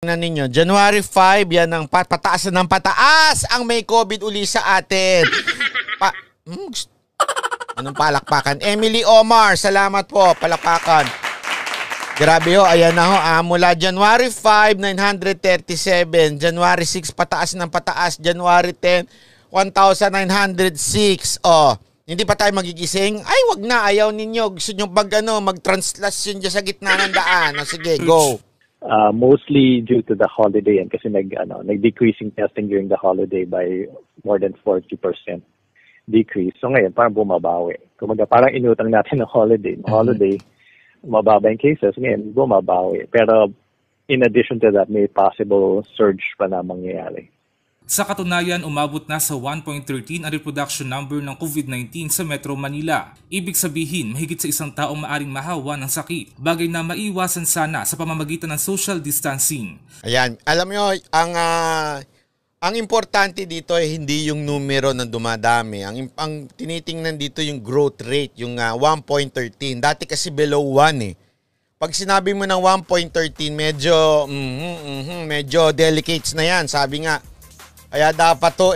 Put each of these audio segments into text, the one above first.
Na ninyo, January 5, yan ang pataas ng pataas ang may COVID uli sa atin. Anong palakpakan? Emily Omar, salamat po, palakpakan. Grabe ho, ayan na ho. Mula January 5, 937. January 6, pataas ng pataas. January 10, 1,906. Hindi pa tayo magigising? Ay, wag na, ayaw ninyo. Gusto nyo mag-translation dyan sa gitna ng daan. Sige, go. Mostly due to the holiday and kasi nag-decreasing testing during the holiday by more than 40% decrease. So ngayon, parang bumabawi. Kumaga, parang inutang natin ng holiday. Mababa yung cases. Ngayon, bumabawi. Pero in addition to that, may possible surge pa na mangyayari. Sa katunayan, umabot na sa 1.13 ang reproduction number ng COVID-19 sa Metro Manila. Ibig sabihin, mahigit sa isang taong maaring mahawa ng sakit, bagay na maiwasan sana sa pamamagitan ng social distancing. Ayan, alam nyo, ang importante dito ay hindi yung numero na dumadami. Ang tinitingnan dito yung growth rate, yung 1.13. Dati kasi below 1 eh. Pag sinabi mo ng 1.13, medyo delicates na yan. Sabi nga, kaya dapat to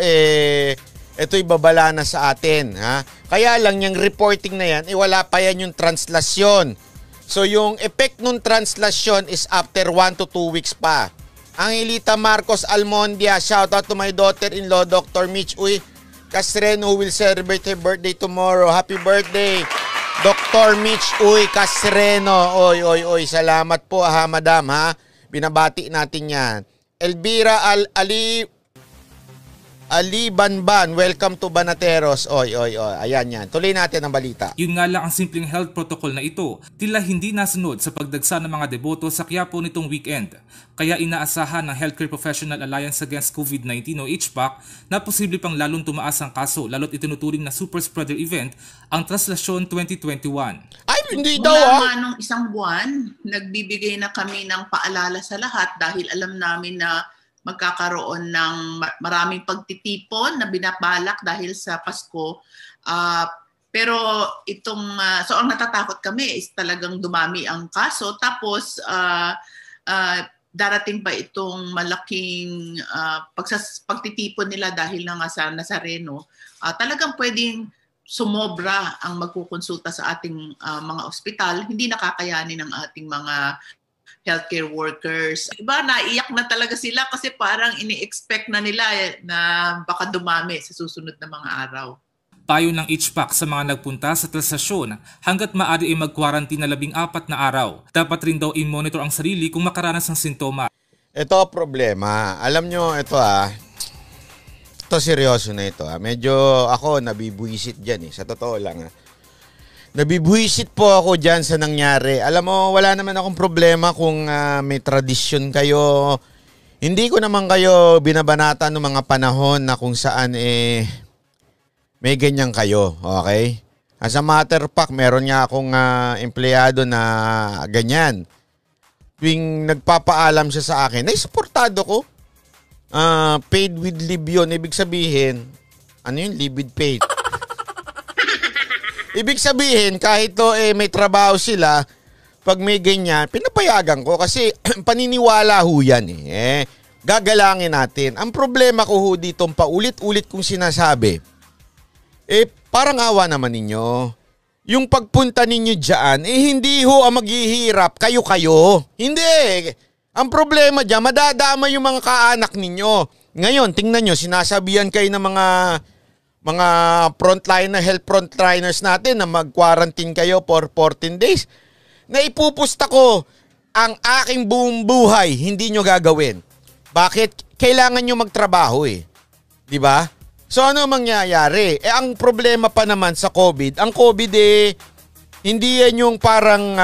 ito'y babala na sa atin, ha? Kaya lang yung reporting na yan, wala pa yan yung translasyon. So yung effect ng translasyon is after 1 to 2 weeks pa. Angelita Marcos Almondia, shout out to my daughter-in-law, Dr. Mitch Uy Casreno, who will celebrate her birthday tomorrow. Happy birthday, Dr. Mitch Uy Casreno. Oy, salamat po ha, madam, ha? Binabati natin yan. Elvira Ali Banban, welcome to Banateros. Oy. Ayan yan. Tuloy natin ang balita. Yun nga lang ang simpleng health protocol na ito, tila hindi nasunod sa pagdagsa ng mga deboto sa Quiapo nitong weekend. Kaya inaasahan ng Healthcare Professional Alliance Against COVID-19 o HPAC na posible pang lalong tumaas ang kaso lalo't itinuturing na super spreader event ang Translasyon 2021. Ay, hindi daw Mula nung isang buwan, nagbibigay na kami ng paalala sa lahat dahil alam namin na magkakaroon ng maraming pagtitipon na binabalak dahil sa Pasko. Pero so ang natatakot kami is talagang dumami ang kaso. Tapos darating pa itong malaking pagtitipon nila dahil na nga sa Nazareno. Talagang pwedeng sumobra ang magkukonsulta sa ating mga ospital. Hindi nakakayanin ng ating mga healthcare workers. Iba, naiyak na talaga sila kasi parang ini-expect na nila na baka dumami sa susunod na mga araw. Payo ng HPAC sa mga nagpunta sa translasyon, hanggat maaari ay mag-quarantine na 14 na araw. Dapat rin daw i-monitor ang sarili kung makaranas ng sintoma. Ito problema. Alam nyo, ito seryoso na ito. Medyo ako nabibuisit dyan sa totoo lang. Nabibuisit po ako dyan sa nangyari. Alam mo, wala naman akong problema kung may tradisyon kayo. Hindi ko naman kayo binabanata ng mga panahon na kung saan may ganyan kayo. Okay? As a matter of fact, meron nga akong empleyado na ganyan. Tuwing nagpapaalam siya sa akin, suportado ko. Paid with leave yun. Ibig sabihin, ano yun? Leave with paid. Ibig sabihin, kahit may trabaho sila, pag may ganyan, pinapayagan ko kasi paniniwala ho yan gagalangin natin. Ang problema ko ho dito, paulit-ulit kong sinasabi, parang awa naman ninyo. Yung pagpunta ninyo dyan, hindi ho ang maghihirap, kayo-kayo. Hindi. Ang problema dyan, madadama yung mga kaanak ninyo. Ngayon, tingnan nyo, sinasabihan kayo ng mga health frontliners natin na mag-quarantine kayo for 14 days. Na ipupusta ko ang aking buong buhay, hindi nyo gagawin. Bakit? Kailangan nyo magtrabaho Di ba? So ano mangyayari? Ang problema pa naman sa COVID, ang COVID hindi yan yung parang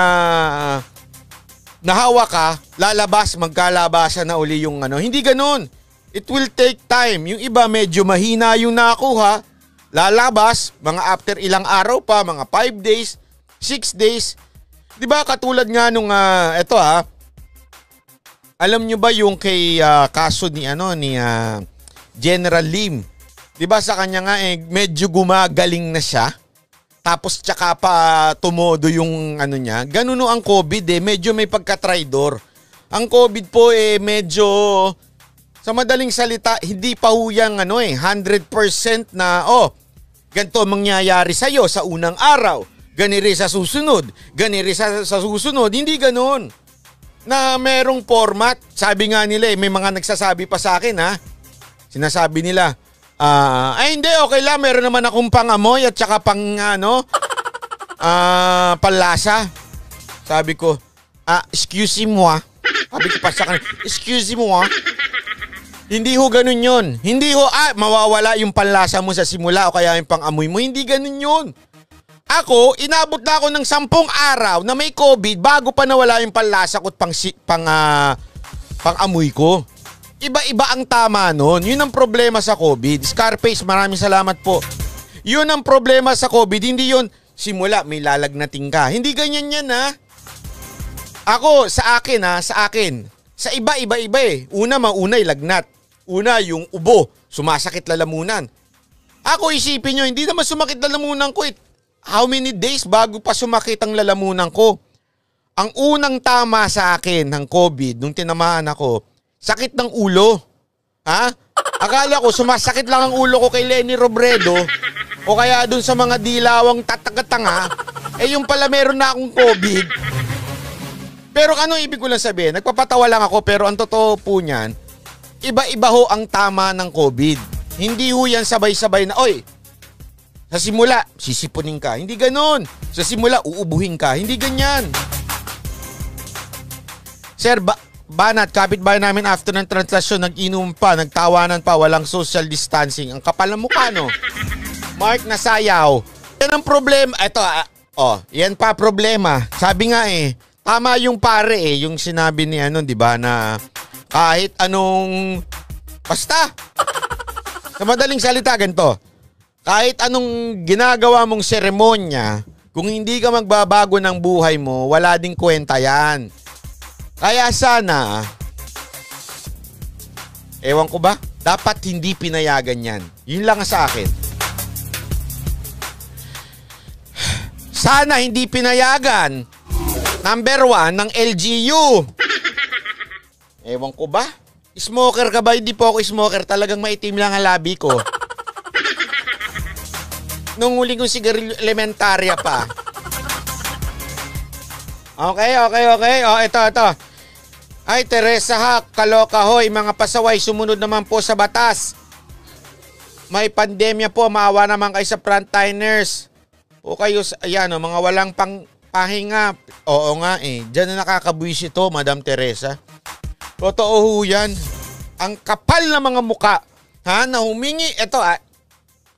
nahawa ka, lalabas, magkalabasan na uli yung Hindi ganun. It will take time. Yung iba medyo mahina yung nakuha, lalabas, mga after ilang araw pa, mga 5 days, 6 days. Di ba katulad nga nung, alam nyo ba yung kay kaso ni General Lim? Di ba sa kanya nga medyo gumagaling na siya? Tapos tsaka pa tumodo yung niya. Ganun ang COVID medyo may pagka-traidor. Ang COVID po medyo, sa madaling salita, hindi pa ho yan 100% na, ganito mangyayari sa'yo sa unang araw. Ganiri sa susunod. Ganiri sa susunod. Hindi ganon. Na merong format. Sabi nga nila may mga nagsasabi pa sa akin Sinasabi nila, hindi, okay lang. Meron naman akong pangamoy at saka panlasa. Sabi ko, excuse moi. Sabi ko pa sa kanila, excuse moi. Hindi ho ganun yun. Hindi ho, mawawala yung panlasa mo sa simula o kaya yung pangamoy mo. Hindi ganun yun. Ako, inabot na ako ng 10 araw na may COVID bago pa nawala yung panlasa ko at pangamoy ko. Iba-iba ang tama nun. Yun ang problema sa COVID. Scarface, maraming salamat po. Yun ang problema sa COVID. Hindi yun, simula may lalagnating ka. Hindi ganyan yan Ako, sa akin. Sa iba Una'y lagnat. Una, yung ubo. Sumasakit lalamunan. Ako, isipin nyo, hindi naman sumakit lalamunan ko. How many days bago pa sumakit ang lalamunan ko? Ang unang tama sa akin ng COVID, nung tinamaan ako, sakit ng ulo. Akala ko sumasakit lang ang ulo ko kay Lenny Robredo o kaya dun sa mga dilawang tatagatanga. Yung pala meron na akong COVID. Pero ano ibig ko lang sabihin? Nagpapatawa lang ako pero ang totoo po niyan, iba-iba ho ang tama ng COVID. Hindi ho yan sabay-sabay na, sa simula, sisipunin ka. Hindi ganon. Sa simula, uubuhin ka. Hindi ganyan. Sir, Banat, kapitbahay namin after ng translasyon, nag-inom pa, nagtawanan pa, walang social distancing. Ang kapal ng mukha, no? Mark Nasayaw. Yan ang problema. Ito, yan pa problema. Sabi nga tama yung pare yung sinabi ni di ba, na kahit anong, basta, sa madaling salita, ganito. Kahit anong ginagawa mong seremonya, kung hindi ka magbabago ng buhay mo, wala ding kwenta yan. Kaya sana, ewan ko ba, dapat hindi pinayagan yan. Yun lang sa akin. Sana hindi pinayagan, number 1, ng LGU. Ewan ko ba? Smoker ka ba? Hindi po ako smoker. Talagang maitim lang ang labi ko. Nung huling kong sigarilyo, elementarya pa. Okay. Ito. Ay, Teresa Hack, kaloka hoy, mga pasaway, sumunod naman po sa batas. May pandemya po, maawa naman kayo sa frontliners. O kayo, mga walang pahinga. Oo nga Diyan na nakakabuwis ito, Madam Teresa. Totoo ho yan. Ang kapal na mga muka, na humingi, ito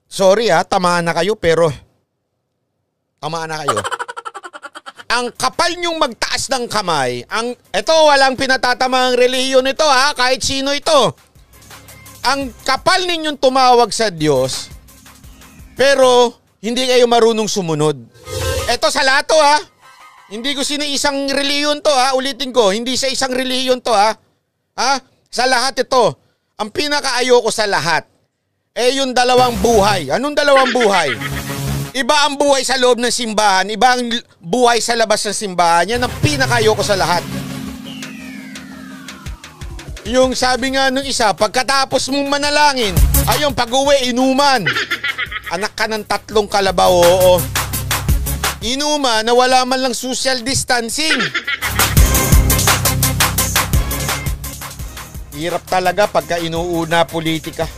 sorry tamaan na kayo, pero tamaan na kayo. Ang kapal nyong magtaas ng kamay, ito walang pinatatamang relihiyon ito kahit sino ito. Ang kapal ninyong tumawag sa Diyos, pero hindi kayo marunong sumunod. Ito sa lahat to Hindi ko isang relihiyon to ulitin ko, hindi sa isang relihiyon to Sa lahat ito, ang pinakaayoko sa lahat, yung dalawang buhay. Anong dalawang buhay? Iba ang buhay sa loob ng simbahan, iba ang buhay sa labas ng simbahan. Yan ang pinakayoko sa lahat. Yung sabi nga nung isa, pagkatapos mong manalangin, ayun, pag-uwi, inuman. Anak ka ng 3 kalabaw, oo. Inuman na wala man lang social distancing. Hirap talaga pagka inuuna politika.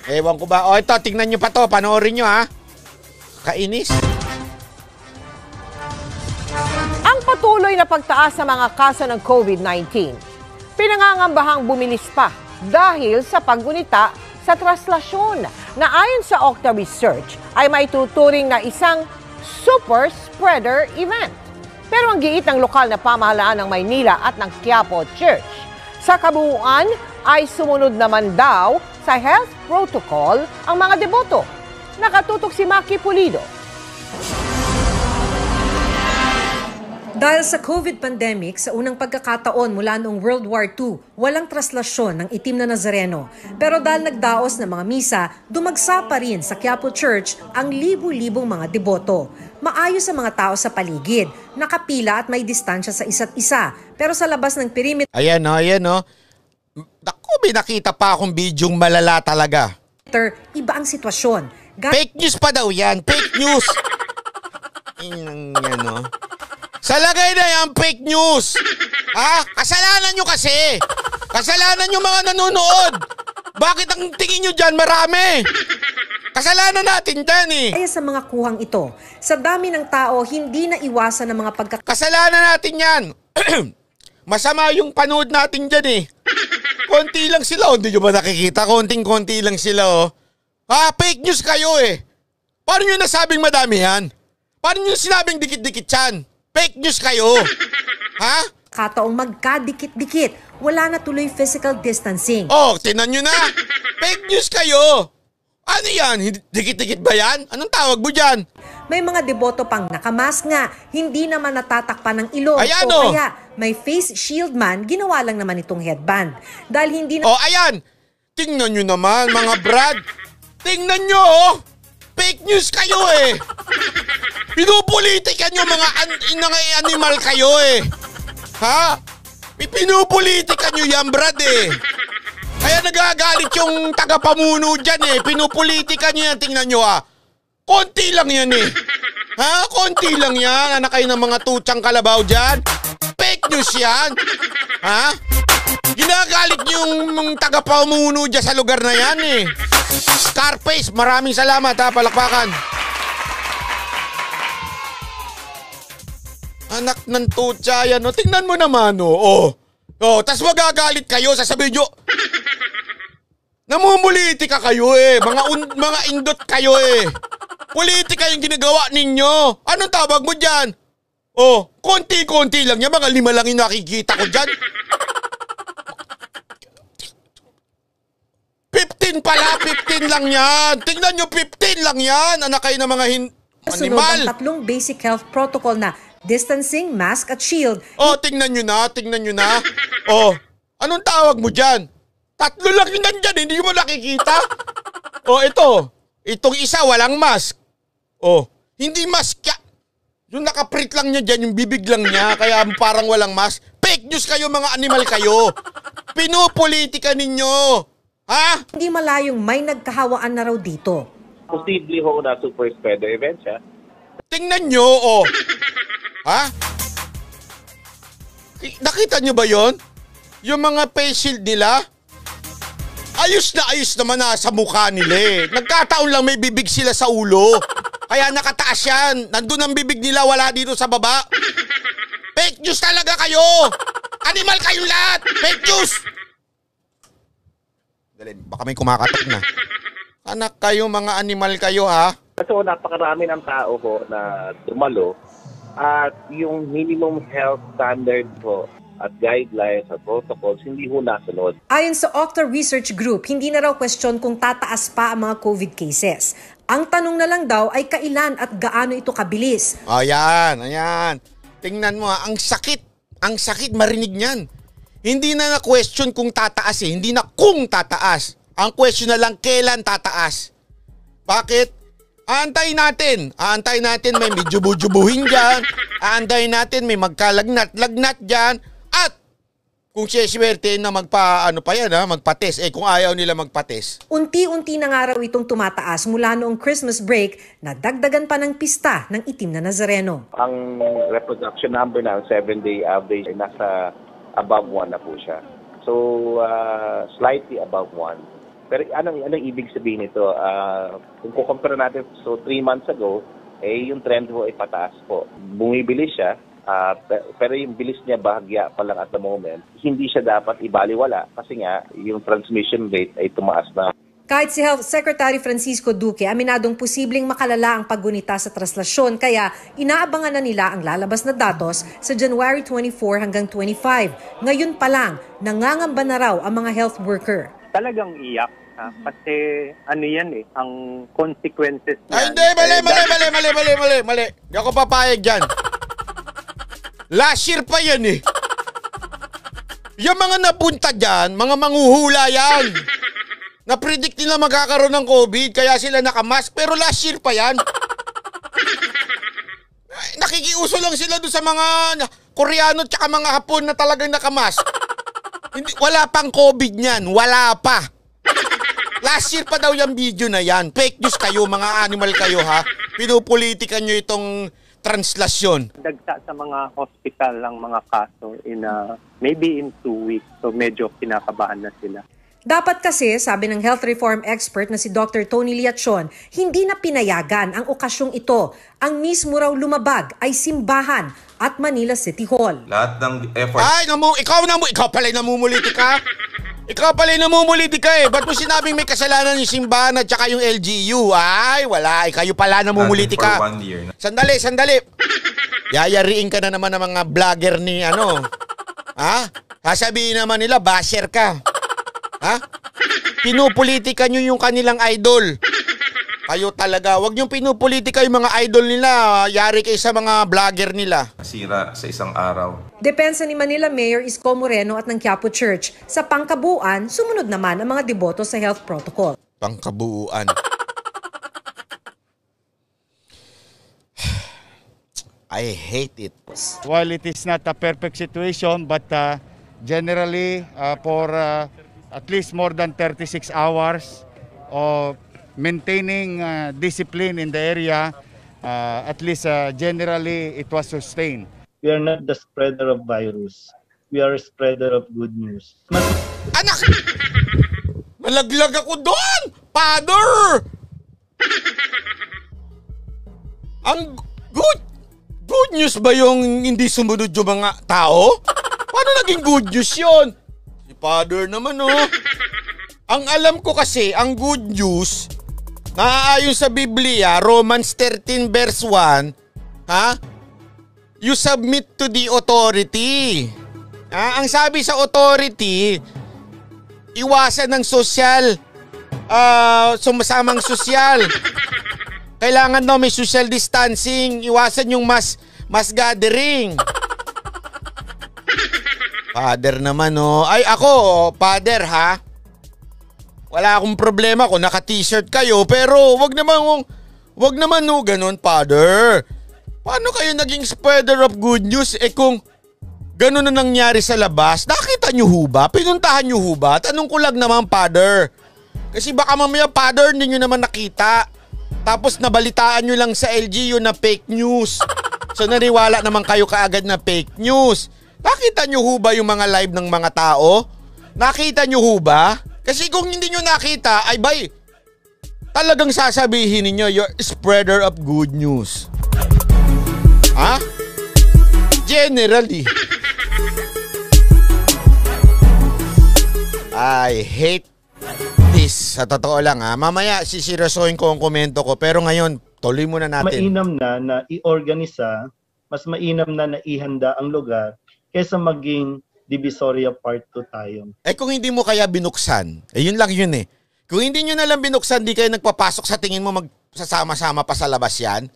Ewan ko ba? Ito, tingnan nyo pa to. Panoorin nyo, Kainis. Ang patuloy na pagtaas sa mga kaso ng COVID-19, pinangangambahang bumilis pa dahil sa paggunita sa traslasyon na ayon sa Okta Research ay may tuturing na isang super spreader event. Pero ang giit ng lokal na pamahalaan ng Maynila at ng Quiapo Church, sa kabuuan ay sumunod naman daw sa health protocol ang mga deboto. Nakatutok si Maki Pulido. Dahil sa COVID pandemic, sa unang pagkakataon mula noong World War II, walang traslasyon ng itim na Nazareno. Pero dahil nagdaos ng mga misa, dumagsa pa rin sa Quiapo Church ang libu-libong mga deboto. Maayos ang mga tao sa paligid, nakapila at may distansya sa isa't isa. Pero sa labas ng perimeter, Ayan o. Naku, may nakita pa akong bidyong malala talaga. iba ang sitwasyon. Fake news pa daw yan. Fake news. Yan o. Sa lagay na yan, fake news. Ha? Kasalanan nyo kasi. Kasalanan nyo mga nanonood. Bakit ang tingin nyo dyan marami? Kasalanan natin dyan eh. Kaya sa mga kuhang ito, sa dami ng tao, hindi na iwasan ng mga Kasalanan natin yan. Masama yung panood natin dyan eh. Konti lang sila. Hindi nyo ba nakikita? Konting-konti lang sila oh. Ha? Fake news kayo eh. Paano nyo nasabing madami yan? Paano nyo sinabing dikit-dikit yan? Fake news kayo. Ha? kataong magkadikit-dikit. Wala na tuloy physical distancing. Oh, tinan nyo na. Fake news kayo. Ano yan? Dikit-dikit ba yan? Anong tawag mo dyan? May mga deboto pang nakamask nga, hindi naman natatakpan ng ilong. Ayan, o kaya may face shield man, ginawa lang naman itong headband. Dahil hindi na... Oh, ayan. Tingnan nyo naman, mga brad. Tingnan nyo, oh. Fake news kayo eh. Pinupolitikan nyo mga animal kayo eh. Ha? Pinupolitikan nyo yan, brad eh. Kaya nagagalit yung tagapamuno dyan eh. Pinupolitikan nyo yan, tingnan nyo ah. Konti lang yan eh. Ha? Konti lang yan. Anak kayo ng mga tutsang kalabaw dyan. Fake news yan. Ha? Ginagalit nyo yung tagapamuno dyan sa lugar na yan eh. Scarface, maraming salamat ha, palakpakan. Anak ng tutsa yan, no? Tingnan mo naman, no? Oh, tas magagalit kayo, sasabihin nyo, namumulitika kayo eh, mga indot kayo eh. Politika yung ginagawa ninyo. Anong tawag mo dyan? Oh, konti-konti lang yan, mga 5 lang yung nakikita ko dyan. 15 pala, 15 lang yan. Tingnan nyo, 15 lang yan. Anak kayo ng mga Sunod animal. ang 3 basic health protocol na distancing, mask at shield. Oh, tingnan nyo na. Oh, anong tawag mo dyan? 3 lang yun nandyan, hindi mo nakikita. Oh, itong isa walang mask. Oh, hindi mask ya. Yung nakaprint lang niya dyan, yung bibig lang niya, kaya parang walang mask. Fake news kayo, mga animal kayo. Pinupolitika ninyo. Ha? Hindi malayong may nagkahawaan na raw dito. Posible ho na super spreader event siya. Tingnan nyo, oh. Ha? Nakita nyo ba yon? Yung mga face shield nila? Ayos naman na sa mukha nila eh. Nagkataon lang may bibig sila sa ulo. Kaya nakataas yan. Nandun ang bibig nila, wala dito sa baba. Fake news talaga kayo. Animal kayo lahat. Fake news. Dali, baka may kumakatok na. Anak kayo, mga animal kayo ha. So napakarami ng tao ho na dumalo at yung minimum health standard po at guidelines at protocols hindi ho nasunod. Ayon sa Octa Research Group, hindi na raw question kung tataas pa ang mga COVID cases. Ang tanong na lang daw ay kailan at gaano ito kabilis. Ayan. Tingnan mo ha, ang sakit marinig niyan. Hindi na question kung tataas eh, hindi na kung tataas. Ang question na lang kailan tataas. Bakit? Aantayin natin may medyo-bujubuhin dyan. Aantayin natin may magkalagnat-lagnat dyan. At kung siyeswerte na magpa-test. Kung ayaw nila magpa-test. Unti-unti na nga raw itong tumataas mula noong Christmas break na dagdagan pa ng pista ng itim na Nazareno. Ang reproduction number na 7-day average ay nasa above 1 na po siya. So, slightly above 1. Pero anong ibig sabihin nito? Kung kukumpara natin, 3 months ago, yung trend ho ay pataas po. Bumibilis siya, pero yung bilis niya bahagya pa lang at the moment. Hindi siya dapat ibaliwala kasi nga yung transmission rate ay tumaas na. Kahit si Health Secretary Francisco Duque, aminadong posibleng makalala ang paggunita sa traslasyon kaya inaabangan na nila ang lalabas na datos sa January 24 hanggang 25. Ngayon pa lang, nangangamba na raw ang mga health worker. Talagang iyak. Kasi yan eh, ang consequences niya. Ay, hindi, mali. Hindi ako papayag dyan. Last year pa yan eh. Yung mga napunta dyan, mga manghuhula yan. Na-predict nila magkakaroon ng COVID, kaya sila nakamask. Pero last year pa yan. Nakikiuso lang sila doon sa mga Koreano at mga Hapon na talagang nakamask. Wala pang COVID niyan. Wala pa. Last year pa daw yung video na yan. Fake news kayo, mga animal kayo ha. Pinupolitikan nyo itong translasyon. Dagsa sa mga hospital ang mga kaso maybe in 2 weeks. So medyo kinakabahan na sila. Dapat kasi, sabi ng health reform expert na si Dr. Tony Liachon, hindi na pinayagan ang okasyong ito. Ang mismo raw lumabag ay simbahan at Manila City Hall. Lahat ng effort... Ay, ikaw pala namumuliti ka? Ikaw pala namumuliti ka eh. Ba't mo sinabing may kasalanan yung simbahan at saka yung LGU? Ay, wala. Kayo pala namumuliti ka. For 1 year. Sandali. Yayariin ka na naman ng mga vlogger ni Ha? Sasabihin naman nila, basher ka. Ha? Pinupolitika nyo yung kanilang idol. Kayo talaga. Huwag nyo pinupolitika yung mga idol nila. Yari kayo sa mga vlogger nila. Nasira sa isang araw. Depensa ni Manila Mayor Isko Moreno at ng Quiapo Church. Sa pangkabuuan, sumunod naman ang mga deboto sa health protocol. Pangkabuuan. I hate it. While it is not a perfect situation, but generally for at least more than 36 hours of maintaining discipline in the area, at least generally it was sustained. We are not the spreader of virus. We are a spreader of good news. Anak! Malaglag ako doon! Father! Ang good news ba yung hindi sumunod yung mga tao? Paano naging good news yun? Si Father naman Ang alam ko kasi, ang good news, naaayon sa Biblia, Romans 13 verse 1, you submit to the authority. Ang sabi sa authority, iwasan ng sosyal, sumasamang sosyal. Kailangan daw may social distancing, iwasan yung mass gathering. Father naman Ay ako, Father ha. Wala akong problema kung naka-t-shirt kayo, pero wag naman ganun, Father. Paano kayo naging spreader of good news kung ganun na nangyari sa labas? Nakita nyo ho ba? Pinuntahan nyo ho ba? Tanong ko lang naman, Father. Kasi baka mamaya, Father, hindi nyo naman nakita. Tapos nabalitaan nyo lang sa LGU na fake news. So naniwala naman kayo kaagad na fake news. Nakita nyo ho ba yung mga live ng mga tao? Nakita nyo ho ba? Kasi kung hindi nyo nakita, ay bay, talagang sasabihin ninyo, you're a spreader of good news. Ha? Generally. I hate this. Sa totoo lang mamaya sisirasoin ko ang komento ko, pero ngayon, tuloy muna natin. Mainam na i-organisa, mas mainam na ihanda ang lugar kaysa maging Divisoria Part 2 tayo. Kung hindi mo kaya binuksan, yun lang yun Kung hindi nyo na lang binuksan, di kayo nagpapasok, sa tingin mo magsasama-sama pa sa labas yan?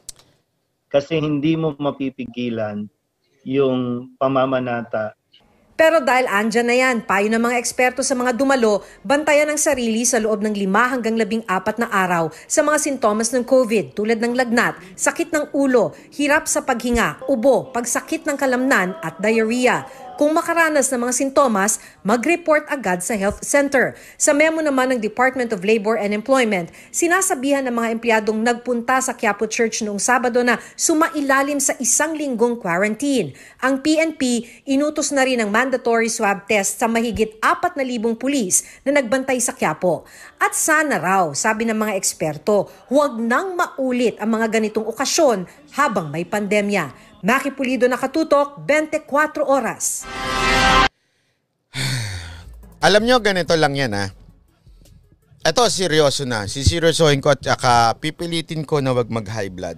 Kasi hindi mo mapipigilan yung pamamanata. Pero dahil andyan na yan, payo ng mga eksperto sa mga dumalo, bantayan ang sarili sa loob ng 5 hanggang 14 na araw sa mga sintomas ng COVID tulad ng lagnat, sakit ng ulo, hirap sa paghinga, ubo, pagsakit ng kalamnan at diarrhea. Kung makaranas ng mga sintomas, mag-report agad sa health center. Sa memo naman ng Department of Labor and Employment, sinasabihan ng mga empleyadong nagpunta sa Quiapo Church noong Sabado na sumailalim sa 1 linggong quarantine. Ang PNP, inutos na rin ang mandatory swab test sa mahigit 4,000 pulis na nagbantay sa Quiapo. At sana raw, sabi ng mga eksperto, huwag nang maulit ang mga ganitong okasyon habang may pandemya. Maki Pulido, nakatutok, 24 oras. Alam nyo, ganito lang yan Ito, seryoso na. Siseryosohin ko at saka pipilitin ko na wag mag-high blood.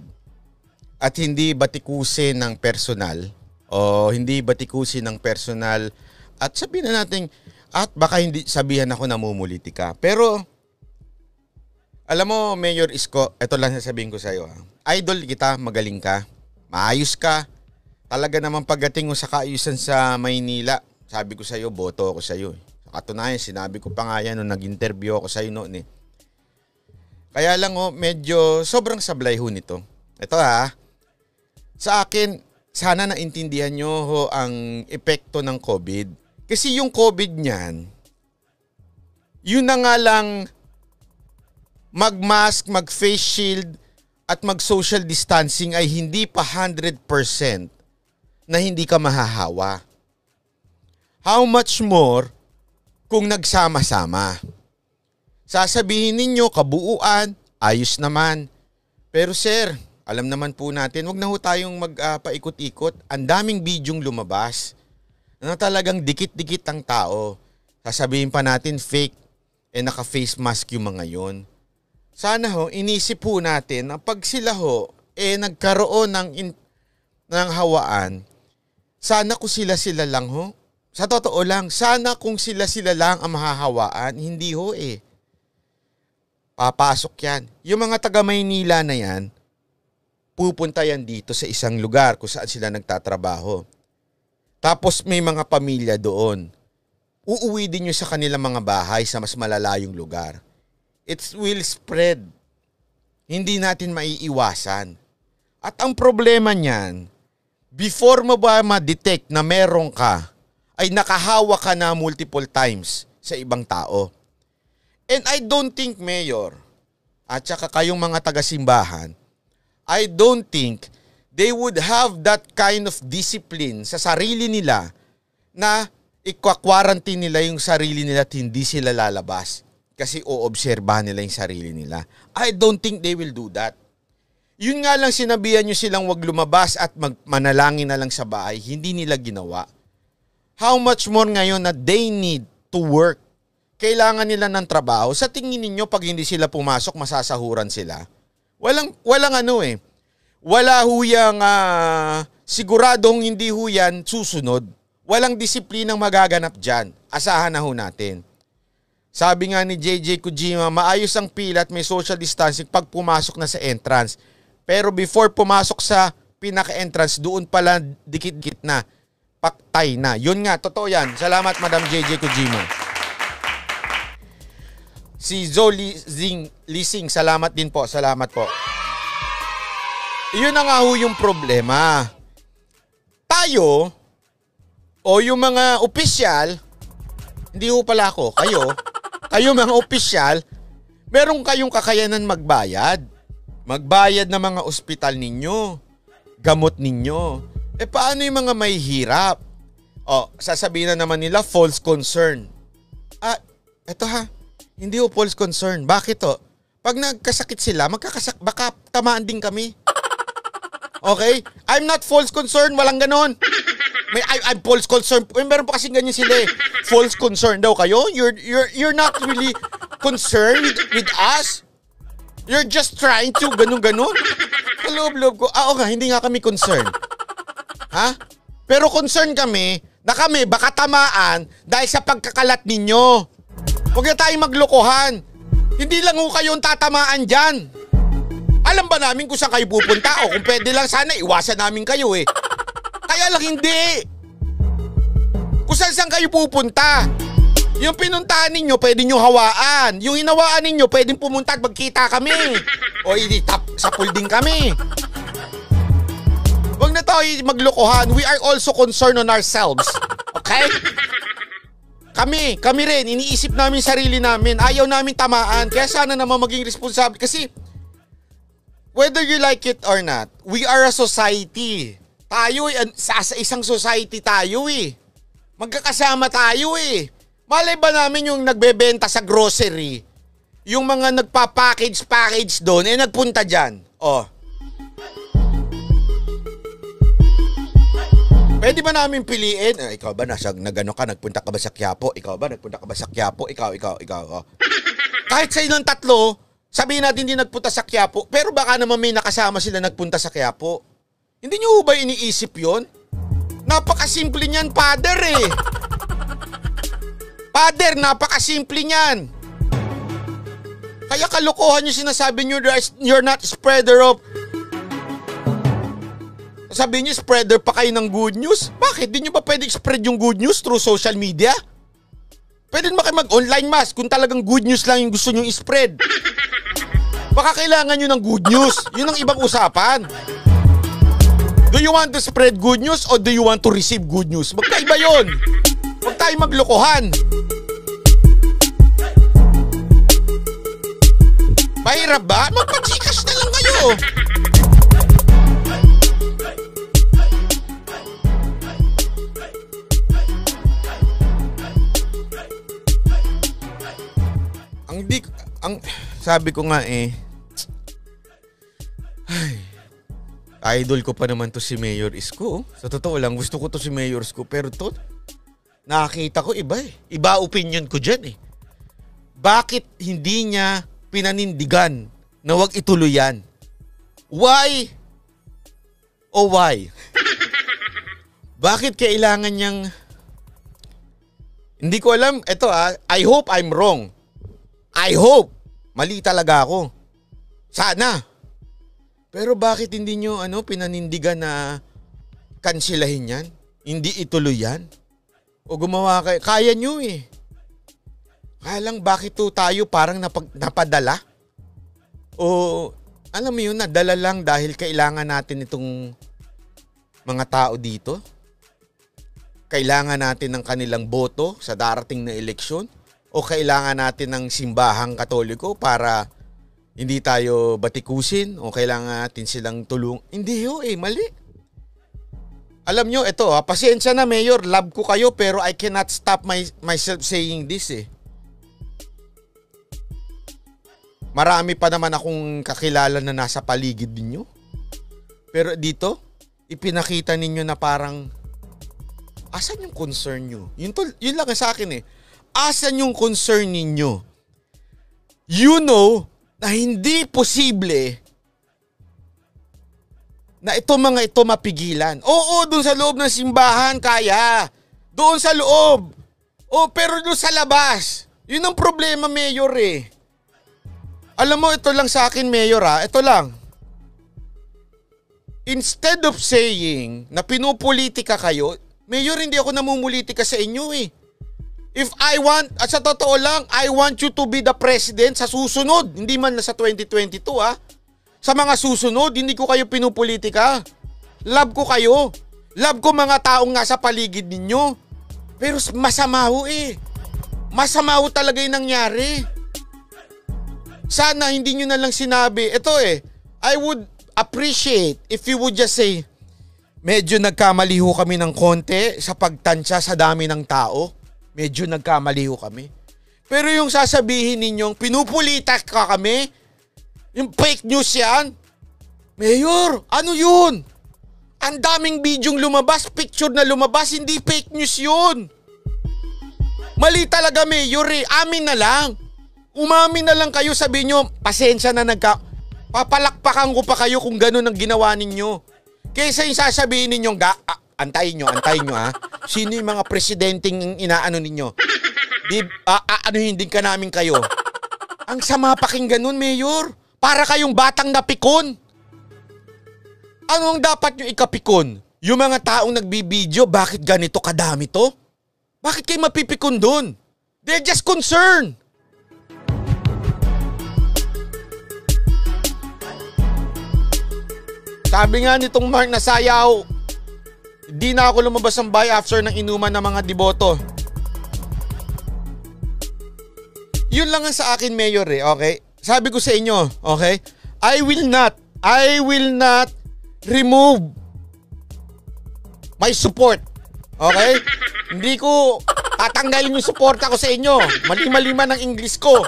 At hindi batikusin ng personal. O hindi batikusin ng personal. At sabihin na natin, at baka hindi sabihan ako namumuliti ka. Pero, alam mo, Mayor Isko, ito lang sasabihin ko sa'yo. Idol kita, magaling ka. Maayos ka. talaga naman pagdating mo sa kaayusan sa Maynila, sabi ko sa'yo, boto ako sa'yo. Sa katunayan, sinabi ko pa nga yan nung nag-interview ako sa'yo noon eh. Kaya lang medyo sobrang sablay ho nito. Ito sa akin, sana naintindihan nyo ang epekto ng COVID. Kasi yung COVID niyan, yun na nga lang mag-mask, mag-face shield, at mag-social distancing ay hindi pa 100% na hindi ka mahahawa. How much more kung nagsama-sama? Sasabihin ninyo, kabuuan, ayos naman. Pero sir, alam naman po natin, wag na ho tayong magpaikot-ikot. Ang daming bidyong lumabas na talagang dikit-dikit ang tao. Sasabihin pa natin fake, naka-face mask yung mga yon. Sana ho, inisip po natin na pag sila ho, nagkaroon ng hawaan, sana kung sila-sila lang ho. Sa totoo lang, sana kung sila-sila lang ang mahahawaan, hindi ho papasok yan. Yung mga taga Maynila na yan, pupunta yan dito sa isang lugar kung saan sila nagtatrabaho. Tapos may mga pamilya doon. Uuwi din nyo sa kanilang mga bahay sa mas malalayong lugar. It will spread. Hindi natin maiiwasan. At ang problema niyan, before mo ba ma-detect na meron ka, ay nakahawa ka na multiple times sa ibang tao. And I don't think, Mayor, at saka kayong mga taga-simbahan, I don't think they would have that kind of discipline sa sarili nila na i-quarantine nila yung sarili nila at hindi sila lalabas. Kasi oobserbahan nila yung sarili nila. I don't think they will do that. Yun nga lang sinabihan nyo silang wag lumabas at manalangin na lang sa bahay. Hindi nila ginawa. How much more ngayon na they need to work? Kailangan nila ng trabaho. Sa tingin ninyo pag hindi sila pumasok, masasahuran sila? Walang Wala huyang siguradong hindi huyan susunod. Walang disiplinang magaganap dyan. Asahan na ho natin. Sabi nga ni JJ Kojima, maayos ang pila at may social distancing pag pumasok na sa entrance. Pero before pumasok sa pinaka-entrance, doon pala dikit-dikit na. Paktay na. Yun nga, totoo yan. Salamat, Madam JJ Kojima. Si Zoe Lising, salamat din po. Salamat po. Yun na nga ho yung problema. Tayo, o yung mga opisyal, hindi ho pala ako, kayo mga opisyal, meron kayong kakayanan magbayad. Magbayad ng mga ospital ninyo, gamot ninyo. Paano yung mga may hirap? Sasabihin na naman nila, false concern. Eto hindi ho false concern. Bakit Pag nagkasakit sila, baka tamaan din kami. Okay? I'm not false concern, walang ganon. I'm false concern. Meron pa kasing ganyan sila False concern daw kayo? You're not really concerned with us? You're just trying to ganun-ganun? Kaloob-loob ko. Hindi nga kami concerned. Pero concerned kami na kami baka tamaan dahil sa pagkakalat ninyo. Huwag na tayong maglokohan. Hindi lang ho kayo ang tatamaan dyan. Alam ba namin kung saan kayo pupunta? O kung pwede lang sana, iwasan namin kayo Kaya lang hindi. Kung saan kayo pupunta. Yung pinuntahan ninyo, pwede nyo hawaan. Yung hinawaan ninyo, pwedeng pumunta at magkita kami. O sapul din kami. Huwag na tayo maglokohan. We are also concerned on ourselves. Okay? Kami rin. Iniisip namin sarili namin. Ayaw namin tamaan. Kaya sana naman maging responsable. Kasi, whether you like it or not, we are a society. Tayo sa isang society tayo Magkakasama tayo Malay ba namin yung nagbebenta sa grocery, yung mga nagpa-package doon, nagpunta dyan. Pwede ba namin piliin? Ikaw ba nagpunta ka ba sa Quiapo? Ikaw ba nagpunta ka ba sa Quiapo? Ikaw. Kahit sa ilang tatlo, sabihin natin hindi nagpunta sa Quiapo, pero baka naman may nakasama sila nagpunta sa Quiapo. Hindi nyo ba iniisip yon? Napakasimple niyan, Father Father, napakasimple niyan. Kaya kalokohan yung sinasabi nyo, you're not spreader of... Sabi niyo, spreader pa kayo ng good news. Bakit? Di nyo ba pwede spread yung good news through social media? Pwede naman kayo mag-online mass kung talagang good news lang yung gusto nyo i-spread. Baka kailangan nyo ng good news. Yun ang ibang usapan. Do you want to spread good news or do you want to receive good news? Magkaiba yun. Huwag tayo maglokohan. Mahirap ba? Magpa-Gcash na lang kayo. Sabi ko nga idol ko pa naman to si Mayor Isko. Sa totoo lang, gusto ko to si Mayor Isko. Pero to, nakakita ko iba Iba opinion ko dyan Bakit hindi niya pinanindigan na wag ituloy yan? Why? O why? Bakit kailangan niyang... Hindi ko alam. Ito I hope I'm wrong. I hope. Mali talaga ako. Sana. Pero bakit hindi nyo pinanindigan na kansilahin yan? Hindi ituloy yan? O gumawa kayo? Kaya nyo Kaya lang bakit tayo parang napadala? O alam mo yun, nadala lang dahil kailangan natin itong mga tao dito? Kailangan natin ng kanilang boto sa darating na eleksyon? O kailangan natin ng simbahang Katoliko para hindi tayo batikusin? O kailangan natin silang tulong? Hindi mali. Alam nyo, ito pasensya na Mayor, love ko kayo pero I cannot stop myself saying this Marami pa naman akong kakilala na nasa paligid ninyo. Pero dito, ipinakita ninyo na parang, asan yung concern nyo? Yun lang sa akin Asan yung concern ninyo? You know na hindi posible na mga ito mapigilan. Oo, doon sa loob ng simbahan kaya. Doon sa loob. Pero doon sa labas. Yun ang problema, Mayor Alam mo, ito lang sa akin, Mayor Ito lang. Instead of saying na pinupolitika kayo, Mayor, hindi ako namumulitika sa inyo If I want, at sa totoo lang, I want you to be the president sa susunod. Hindi man na sa 2022 Sa mga susunod, hindi ko kayo pinupolitika. Love ko kayo. Love ko mga taong nasa paligid ninyo. Pero masama Masama talaga yung nangyari. Sana hindi nyo na lang sinabi. Ito I would appreciate if you would just say, medyo nagkamali kami ng konti sa pagtansya sa dami ng tao. Medyo nagkamali kami. Pero yung sasabihin ninyong pinupulita ka kami, yung fake news yan, Mayor, ano yun? Ang daming bidyong lumabas, picture na lumabas, hindi fake news yun. Mali talaga, Mayor Amin na lang. Umamin na lang kayo, sabihin nyo, pasensya na papalakpakan ko pa kayo kung gano'n ang ginawa ninyo. Kaysa yung sasabihin ninyong, antayin nyo Sino yung mga presidenteng inaano ninyo? Anuhin din ka namin kayo. Ang sama pakinggan nun, Mayor. Para kayong batang napikon. Ano ang dapat nyo ikapikon? Yung mga taong nagbibideo, bakit ganito kadami to? Bakit kayo mapipikon dun? They're just concerned. Sabi nga nitong Mark na sayaw, di na ako lumabas ng bahay after ng inuman ng mga deboto. Yun lang ang sa akin, Mayor okay? Sabi ko sa inyo, okay? I will not remove my support. Okay? Hindi ko tatanggalin yung suporta ko sa inyo. Mali-mali man ang English ko.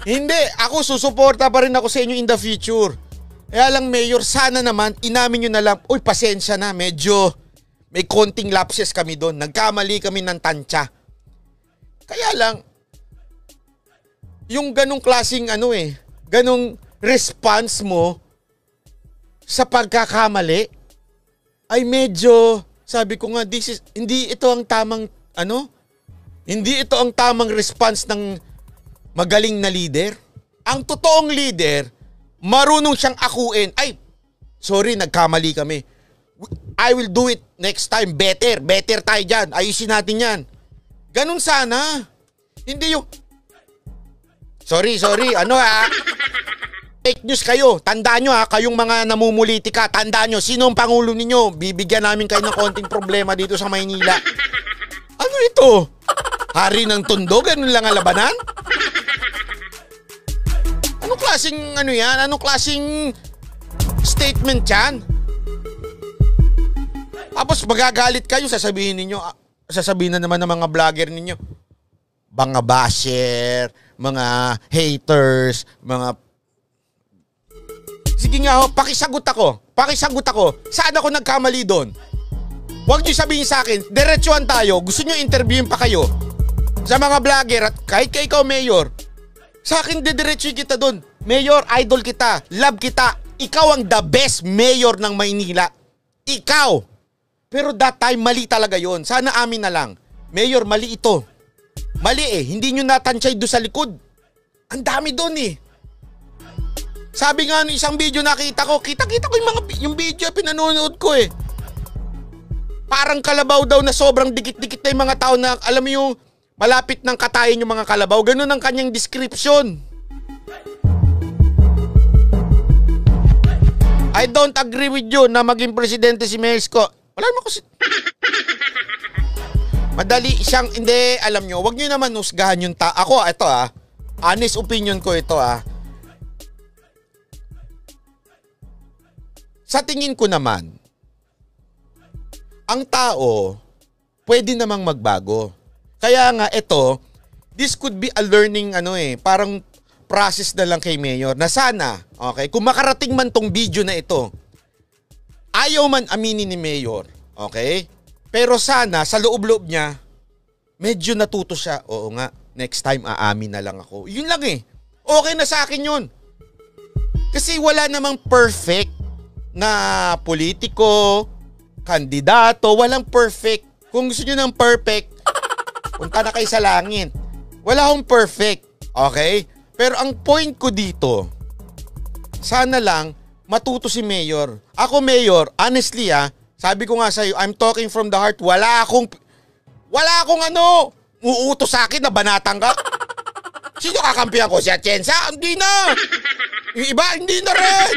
Hindi. Ako susuporta pa rin ako sa inyo in the future. Kaya lang, Mayor, sana naman, inamin nyo na lang, uy, pasensya na, medyo may konting lapses kami doon. Nagkamali kami ng tansya. Kaya lang, yung ganong klaseng ganong response mo sa pagkakamali, ay medyo, sabi ko nga, hindi ito ang tamang, hindi ito ang tamang response ng magaling na leader. Ang totoong leader, marunong siyang akuin. Ay, sorry, nagkamali kami. I will do it next time better. Better tayo dyan. Ayusin natin yan. Ganun sana. Hindi yung... Sorry. Fake news kayo. Tandaan nyo kayong mga namumulitika. Tandaan nyo, sino ang pangulo ninyo? Bibigyan namin kayo ng konting problema dito sa Maynila. Ano ito? Hari ng Tondo? Ganun lang ang labanan? Anong klaseng yan? Anong klaseng statement yan? Tapos magagalit kayo, sasabihin na naman ng mga vlogger ninyo. Mga basher, mga haters, mga... Sige nga pakisagot ako. Saan ako nagkamali doon? Huwag niyo sabihin sa akin, diretsuhan tayo, gusto niyo interviewin pa kayo. Sa mga vlogger at kahit kay ikaw, Mayor, sa akin didiretsuhin kita doon. Mayor, idol kita, love kita. Ikaw ang the best mayor ng Maynila. Ikaw. Pero that time, mali talaga yon. Sana amin na lang. Mayor, mali ito. Mali hindi nyo natansay doon sa likod. Ang dami doon Sabi nga isang video nakita ko, kita-kita ko yung video pinanonood ko Parang kalabaw daw na sobrang dikit-dikit na yung mga tao na alam mo yung malapit ng katayin yung mga kalabaw. Ganun ang kanyang description. I don't agree with you na maging presidente si Mexico. Wala naman kasi... Madali siyang, hindi, alam nyo, wag nyo naman husgahan yung Ako, ito honest opinion ko ito Sa tingin ko naman, ang tao, pwede namang magbago. Kaya nga ito, this could be a learning parang process na lang kay Mayor na sana, okay, kung makarating man tong video na ito, ayaw man aminin ni Mayor, okay? Pero sana sa loob-loob niya, medyo natuto siya. Oo nga, next time aamin na lang ako. Yun lang Okay na sa akin yun. Kasi wala namang perfect na politiko, kandidato, walang perfect. Kung gusto nyo ng perfect, punta na kayo sa langit. Wala akong perfect, okay? Pero ang point ko dito, sana lang matuto si Mayor. Ako, Mayor, honestly sabi ko nga sa'yo, I'm talking from the heart, wala akong uutos sa akin na banatang ka. Sino kakampihan ko? Si Atienza? Hindi na! Yung iba, hindi na rin!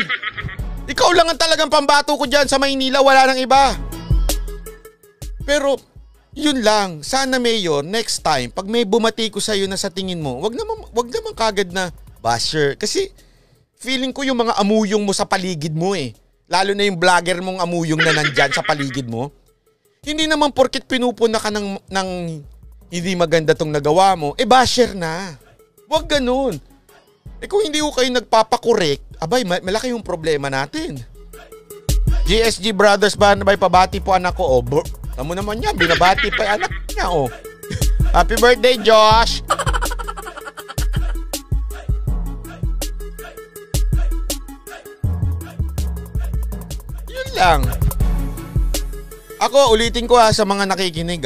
Ikaw lang ang talagang pambato ko dyan sa Maynila, wala nang iba. Pero, yun lang. Sana, Mayor, next time, pag may bumati ko sa'yo na sa tingin mo, wag naman kagad na basher. Kasi, feeling ko yung mga amuyong mo sa paligid mo Lalo na yung vlogger mong amuyong na nandyan sa paligid mo. Hindi naman porket pinupuna ka ng hindi maganda tong nagawa mo, basher na. Wag ganun. Kung hindi ko kayo nagpapakorek, abay, malaki yung problema natin. GSG Brothers ba pabati po anak ko? Tamo naman yan, binabati pa yung anak niya Happy birthday, Josh! Yun lang. Ako, ulitin ko sa mga nakikinig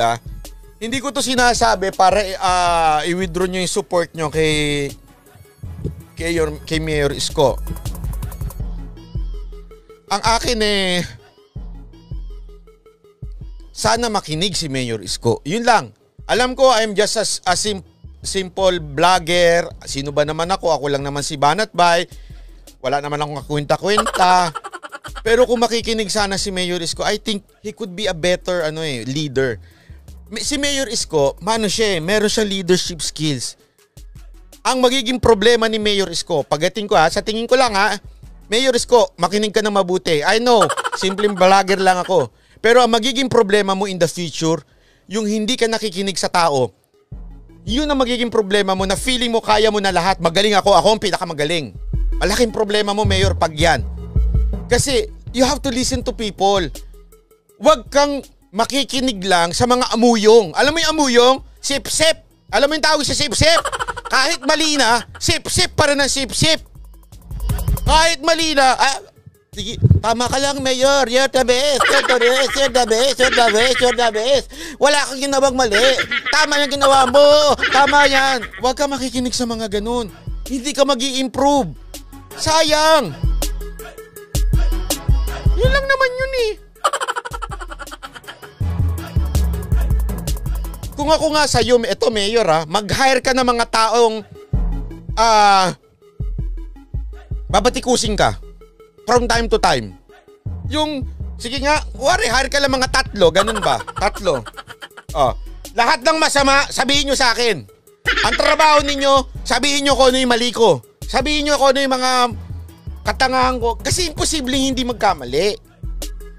hindi ko to sinasabi para i-withdraw nyo yung support nyo kay Mayor Isko. Ang akin sana makinig si Mayor Isko. Yun lang. Alam ko I'm just a simple vlogger. Sino ba naman ako? Ako lang naman si Banatbay. Wala naman akong kwenta-kwenta. Pero kung makikinig sana si Mayor Isko, I think he could be a better leader. Si Mayor Isko, meron siyang leadership skills. Ang magiging problema ni Mayor Isko, pagdating ko sa tingin ko lang Mayor Isko, makinig ka na mabuti. I know, simpleng vlogger lang ako. Pero ang magiging problema mo in the future, yung hindi ka nakikinig sa tao, yun ang magiging problema mo na feeling mo kaya mo na lahat. Magaling ako ang pinakamagaling. Malaking problema mo, Mayor, pag yan. Kasi you have to listen to people. Huwag kang makikinig lang sa mga amuyong. Alam mo yung amuyong? Sip-sip. Alam mo yung tawag sa sip-sip? Kahit mali na, sip-sip pa rin ang sip-sip. Kahit mali na, sige, tama ka lang, Mayor. You're the best. You're the best. You're the best. You're the best. You're the best. Wala kang ginawang mali. Tama yung ginawa mo. Tama yan. Huwag ka makikinig sa mga ganun. Hindi ka mag-i-improve. Sayang. Yun lang naman yun Kung ako nga sa'yo, ito mayor mag-hire ka ng mga taong babatikusin ka from time to time. Yung, sige nga, hire ka lang mga 3, ganun ba? 3. Lahat ng masama, sabihin nyo sa akin. Ang trabaho ninyo, sabihin nyo kung ano yung mali ko. Sabihin nyo kung ano yung mga katangahan ko. Kasi imposibleng hindi magkamali.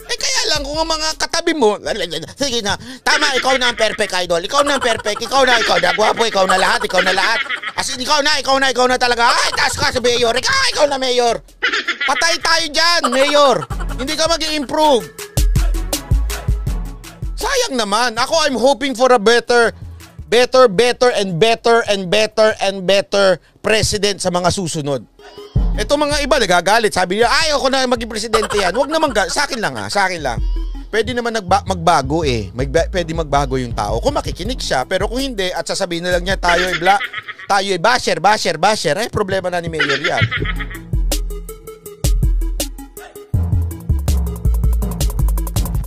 Kaya lang kung ang mga katabi mo, sige na, tama, ikaw na ang perfect idol. Ikaw na ang perfect, ikaw na, gwapo, ikaw na lahat. As in, ikaw na talaga. Ay, taas ka sa mayor. Ikaw na mayor. Patay tayo dyan, mayor. Hindi ka mag-i-improve. Sayang naman. Ako, I'm hoping for a better president sa mga susunod. Ito mga iba nagagalit. Sabi niya, ayoko na maging presidente yan. Huwag naman, sa akin lang. Pwede naman magbago pwede magbago yung tao. Kung makikinig siya, pero kung hindi, at sasabihin na lang niya, tayo ay basher. Problema na ni Mayor yan.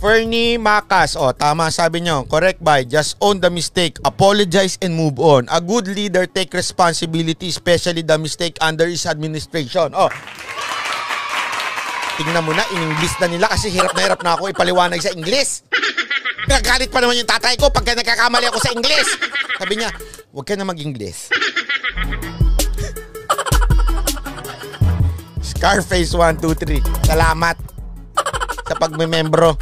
Fernie Macas, tama sabi nyo. Correct by, just own the mistake, apologize and move on. A good leader take responsibility, especially the mistake under his administration. Tingnan mo na, in-English na nila kasi hirap na ako ipaliwanag sa English. Nagagalit pa naman yung tatay ko pagka nagkakamali ako sa English. Sabi niya, huwag ka na mag-English. Scarface 123, salamat sa pagmemembro.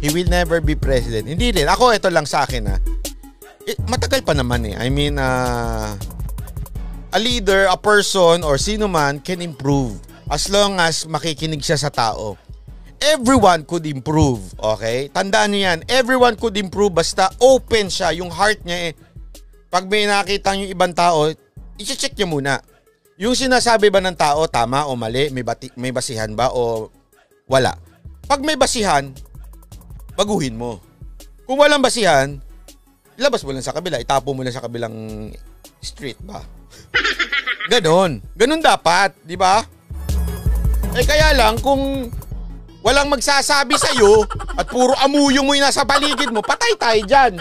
He will never be president. Hindi rin. Ako, ito lang sa akin matagal pa naman I mean, a leader, a person, or sino man can improve as long as makikinig siya sa tao. Everyone could improve. Okay? Tandaan niyo yan. Everyone could improve basta open siya. Yung heart niya pag may nakita yung ibang tao, i-check niya muna. Yung sinasabi ba ng tao, tama o mali? May basihan ba o wala? Pag may basihan, baguhin mo. Kung walang basihan, ilabas mo lang sa kabila, itapo mo lang sa kabilang street ba? Ganon dapat, di ba? Kaya lang kung walang magsasabi sa'yo at puro amuyong mo yung nasa paligid mo, patay tayo dyan.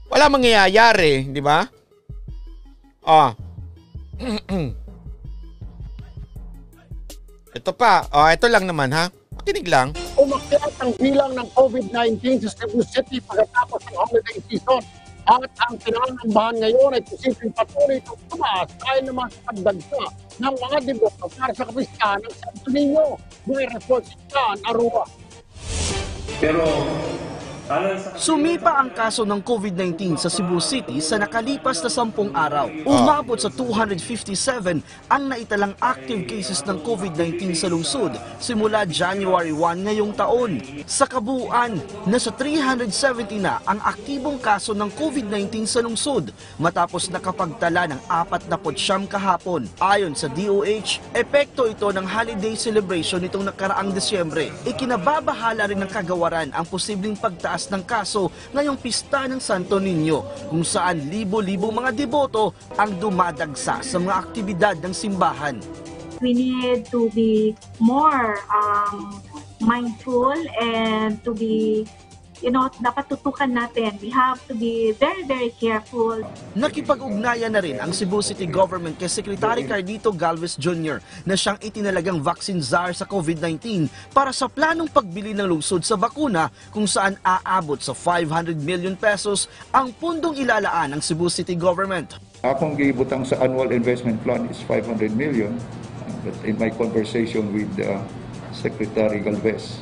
Wala mangyayari, di ba? Ito pa, ito lang naman Makinig lang. Umakyat ang bilang ng COVID-19 sa Cebu City pagkatapos ng holiday season. At ang pinangambahan ngayon ay posibleng patuloy itong tumaas dahil naman sa pagdagsa ng mga deboto para sa kapistahan ng Santo Niño. May report si John Arua. Pero sumipa ang kaso ng COVID-19 sa Cebu City sa nakalipas na 10 araw. Umabot sa 257 ang naitalang active cases ng COVID-19 sa lungsod simula January 1 ngayong taon. Sa kabuuan, nasa 370 na ang aktibong kaso ng COVID-19 sa lungsod matapos nakapagtala ng 49 kahapon. Ayon sa DOH, epekto ito ng holiday celebration nitong nakaraang Desyembre. Ikinababahala rin ng kagawaran ang posibleng pagtaas ng kaso ngayong pista ng Santo Niño kung saan libo-libo mga deboto ang dumadagsa sa mga aktibidad ng simbahan. We need to be more mindful and to be dapat tutukan natin. We have to be very, very careful. Nakipag-ugnayan na rin ang Cebu City Government kay Secretary Cardito Galvez Jr. na siyang itinalagang vaccine czar sa COVID-19 para sa planong pagbili ng lungsod sa bakuna kung saan aabot sa 500 million pesos ang pundong ilalaan ng Cebu City Government. Akong gibutang sa annual investment plan is 500 million. But in my conversation with Secretary Galvez,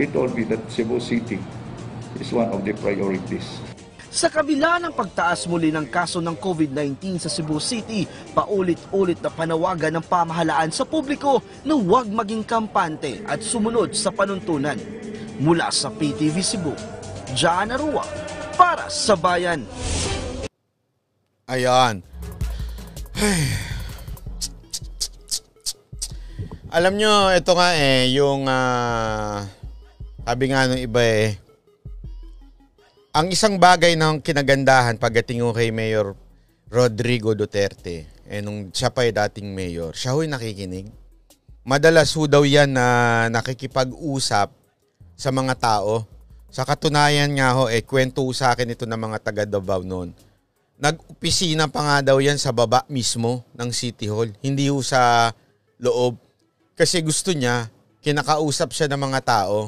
he told me that Cebu City is one of the priorities. Sa kabila ng pagtaas muli ng kaso ng COVID-19 sa Cebu City, paulit-ulit na panawagan ng pamahalaan sa publiko na huwag maging kampante at sumunod sa panuntunan. Mula sa PTV Cebu, John Arua, para sa Bayan. Ayan. Alam nyo, ito nga yung sabi nga ng iba ang isang bagay ng kinagandahan pagdating kay Mayor Rodrigo Duterte, nung siya pa dating mayor, siya ho'y nakikinig. Madalas ho daw yan na nakikipag-usap sa mga tao Sa katunayan nga ho, kwento sa akin ito ng mga taga Davao noon. Nag-opisina pa nga daw yan sa baba mismo ng City Hall. Hindi ho sa loob. Kasi gusto niya, kinakausap siya ng mga tao.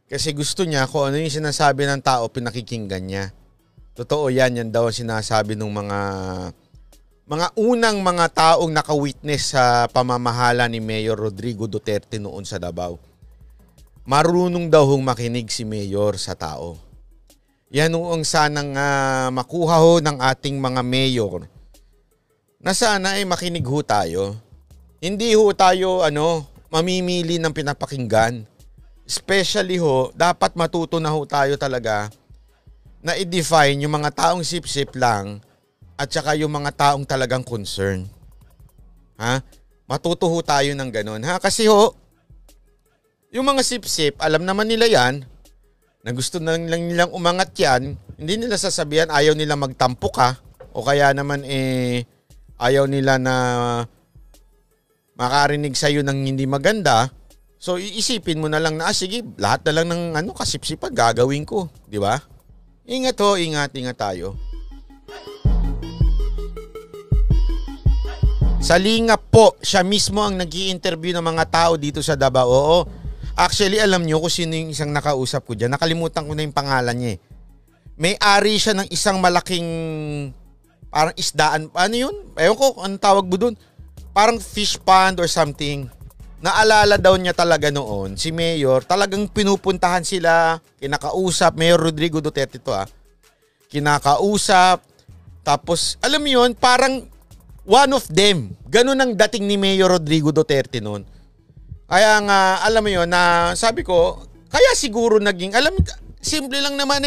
Kasi gusto niya kung ano yung sinasabi ng tao, pinakikinggan niya. Totoo yan, yan daw ang sinasabi ng mga unang mga taong naka-witness sa pamamahala ni Mayor Rodrigo Duterte noon sa Davao. Marunong daw hong makinig si Mayor sa tao. Yan ang sanang makuha ho ng ating mga mayor na sana ay makinig ho tayo. Hindi ho tayo mamimili ng pinapakinggan. Especially ho, dapat matuto na ho tayo talaga na i-define yung mga taong sip-sip lang at saka yung mga taong talagang concern. Matuto ho tayo ng ganun. Kasi ho, yung mga sip-sip, alam naman nila yan, na gusto na lang nilang umangat yan, hindi nila sasabihan, ayaw nila magtampo ka, o kaya naman ayaw nila na makarinig sa'yo ng hindi maganda. So iisipin mo na lang na, sige, lahat na lang ng kasipsipan gagawin ko. Di ba? Ingat ho, ingat tayo. Sa Lingap po, siya mismo ang nag-i-interview ng mga tao dito sa Davao. Oo. Actually, alam nyo kung sino yung isang nakausap ko dyan. Nakalimutan ko na yung pangalan niya. May-ari siya ng isang malaking parang isdaan. Ano yun? Ewan ko, anong tawag mo dun? Parang fish pond or something. Naalala daw niya talaga noon, si Mayor, talagang pinupuntahan sila, kinakausap, Mayor Rodrigo Duterte to kinakausap, tapos alam mo yun, parang one of them. Ganun ang dating ni Mayor Rodrigo Duterte noon. Kaya nga, alam mo yun, na sabi ko, kaya siguro naging, simple lang naman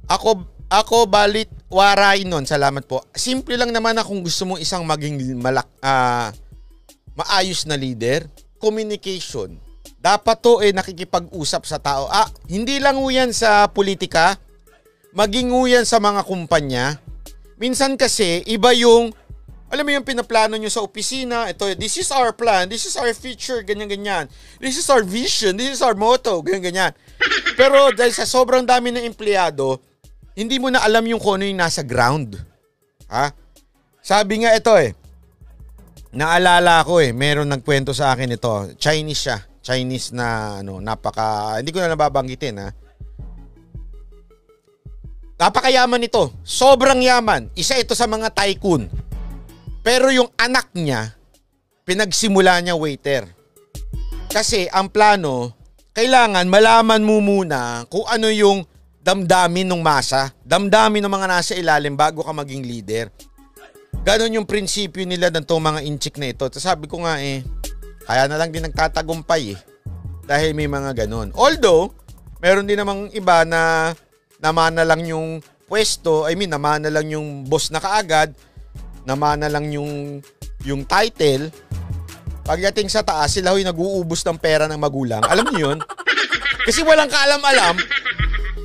Ako balit waray nun, salamat po. Simple lang naman kung gusto mong isang maging maayos na leader, communication. Dapat to nakikipag-usap sa tao. Hindi lang yan sa politika, maging yan sa mga kumpanya. Minsan kasi, iba yung, alam mo yung pinaplano nyo sa opisina, this is our plan, this is our future, ganyan-ganyan. This is our vision, this is our motto, ganyan-ganyan. Pero dahil sa sobrang dami ng empleyado, hindi mo na alam yung kung ano yung nasa ground. Sabi nga ito naalala ko meron nagkwento sa akin ito. Chinese siya. Chinese na hindi ko na nababanggitin Napakayaman ito. Sobrang yaman. Isa ito sa mga tycoon. Pero yung anak niya, pinagsimula niya waiter. Kasi ang plano, kailangan malaman mo muna kung ano yung damdamin ng masa, damdamin ng mga nasa ilalim bago ka maging leader. Ganon yung prinsipyo nila ng itong mga inchik na ito. Sabi ko nga kaya na lang din nagtatagumpay dahil may mga ganon. Although, meron din namang iba na namana lang yung pwesto, namana lang yung boss na kaagad, namana lang yung title. Pagdating sa taas, sila ho'y nag-uubos ng pera ng magulang. Alam niyo yun? Kasi walang kaalam-alam.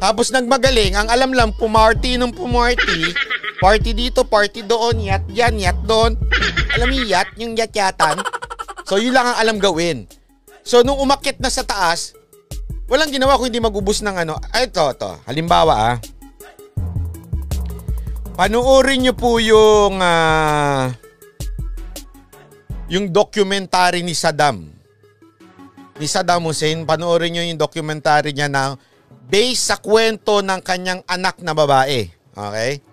Tapos nagmagaling, ang alam lang, pumarty ng pumarty. Party dito, party doon, yat dyan, yat doon. Alam niyo yat, yung yat-yatan. So yun lang ang alam gawin. So nung umakyat na sa taas, walang ginawa kung hindi mag-ubos ng Ito. Halimbawa panoorin niyo po yung documentary ni Saddam. Ni Saddam Hussein, panoorin niyo yung documentary niya na based sa kwento ng kanyang anak na babae. Okay?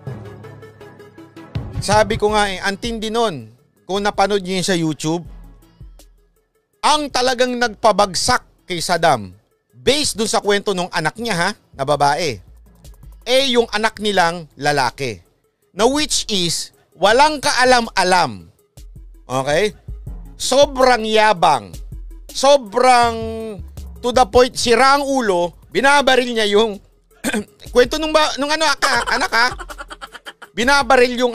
Sabi ko nga ang tindi nun. Kung napanood niyo yun sa YouTube, ang talagang nagpabagsak kay Saddam, based dun sa kwento ng anak niya na babae, yung anak nilang lalaki. Na which is, walang kaalam-alam. Okay? Sobrang yabang. Sobrang to the point, sira ang ulo, binabaril niya yung kwento nung anak binabaril yung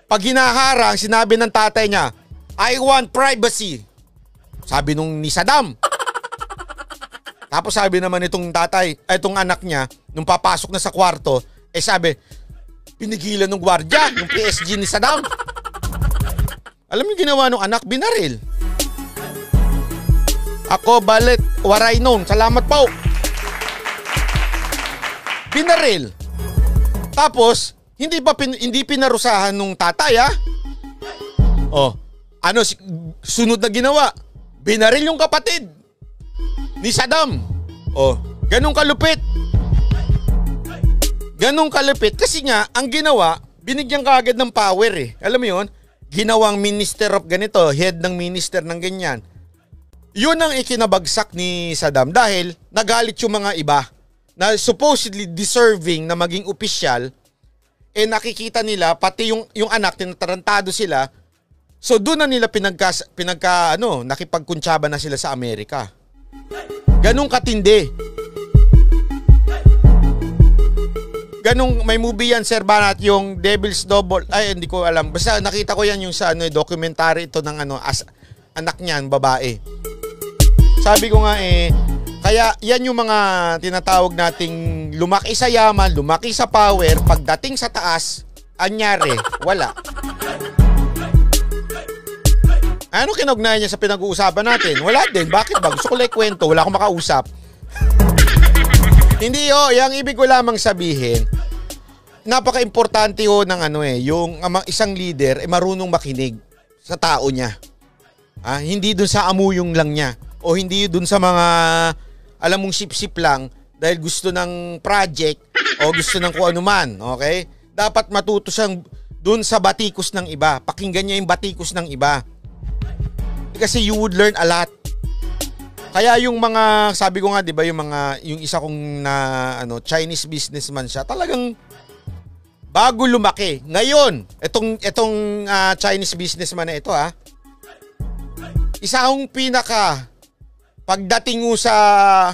pag hinaharang, sinabi ng tatay niya, I want privacy. Sabi nung ni Saddam. Tapos sabi naman itong itong anak niya, nung papasok na sa kwarto, sabi, pinigilan ng gwardiya, yung PSG ni Saddam. Alam niyo ginawa ng anak, binaril. Ako balit, waray noon. Salamat po. Binaril. Tapos, hindi pinarusahan nung tatay, ha? Oh, ano sunod na ginawa? Binaril yung kapatid ni Saddam. Oh, ganun kalupit. Ganun kalupit kasi nga ang ginawa, binigyan kaagad ng power eh. Alam mo 'yon? Ginawang minister of ganito, head ng minister ng ganyan. 'Yun ang ikinabagsak ni Saddam dahil nagalit yung mga iba na supposedly deserving na maging opisyal, nakikita nila pati yung anak tinatarantado sila. So doon na nila nakipagkuntsaba na sila sa Amerika. Ganong katindi. Ganong may movie yan, Sir Banat, yung Devil's Double. Ay, hindi ko alam. Basta nakita ko yan yung sa documentary ito ng anak niyan, babae. Sabi ko nga kaya yan yung mga tinatawag nating lumaki sa yaman, lumaki sa power, pagdating sa taas, anyari, wala. Ano kinugnayan niya sa pinag-uusapan natin? Wala din. Bakit ba? Gusto ko lang kwento. Wala akong makausap. Hindi yung ibig ko lamang sabihin, napaka-importante ng yung isang leader marunong makinig sa tao niya. Hindi dun sa amuyong lang niya. O hindi dun sa mga, alam mong sip-sip lang dahil gusto ng project o gusto ng kung ano man. Okay? Dapat matuto siyang dun sa batikos ng iba. Pakinggan niya yung batikos ng iba. Kasi you would learn a lot. Kaya yung mga, sabi ko nga, di ba, yung isa kong Chinese businessman siya, talagang bago lumaki. Ngayon, itong Chinese businessman na ito, isa akong pagdating mo sa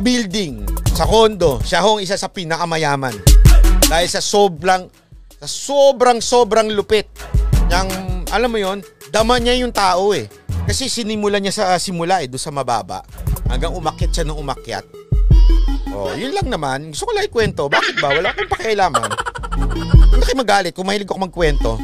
building, sa condo, siya hong isa sa pinakamayaman. Dahil sa sobrang lupit. Yang, alam mo yon, dama niya yung tao eh. Kasi sinimulan niya sa simula doon sa mababa. Hanggang umakyat siya ng umakyat. Oh, yun lang naman. Gusto ko lang ikwento. Bakit ba? Wala akong pakialaman. Hindi kayo magalit kung mahilig ako magkwento.